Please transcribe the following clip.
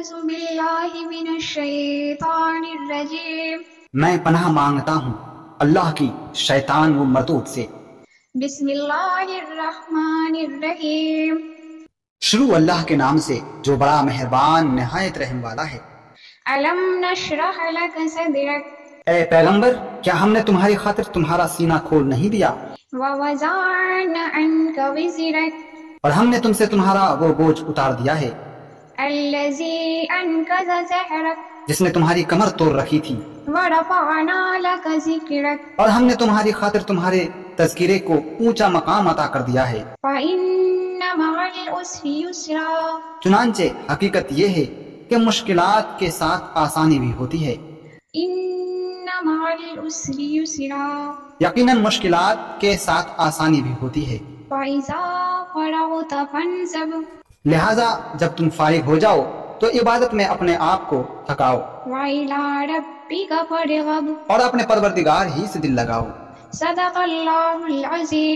أعوذ بالله من الشيطان الرجيم میں پناہ مانگتا ہوں اللہ کی شیطان و مردود سے۔ بسم الله الرحمن الرحيم شروع اللہ کے نام سے جو بڑا مہربان نہایت رحم والا ہے۔ ألم نشرح لك صدرك اے پیغمبر، کیا ہم نے تمہاری خاطر تمہارا سینہ کھول نہیں دیا، ووضعنا عنك وزرك اور ہم نے تم سے تمہارا وہ بوجھ اتار دیا ہے الذي أنقض ظهرك جس نے تمہاری کمر توڑ رکھی تھی، ورفعنا لك ذكرك اور ہم نے تمہاری خاطر تمہارے تذکرے کو اونچا مقام عطا کر دیا ہے۔ فإن مع العسر يسرا چنانچہ حقیقت یہ ہے کہ مشکلات کے ساتھ آسانی بھی ہوتی ہے۔ إن مع العسر يسرا یقیناً مشکلات کے ساتھ آسانی بھی ہوتی ہے۔ فإذا فرغت فانصب لہذا جب تم فارغ ہو جاؤ تو عبادت میں اپنے آپ کو تھکاؤ وإلى ربك فارغب اور اپنے پروردگار ہی سے دل لگاؤ۔ صدق الله العظيم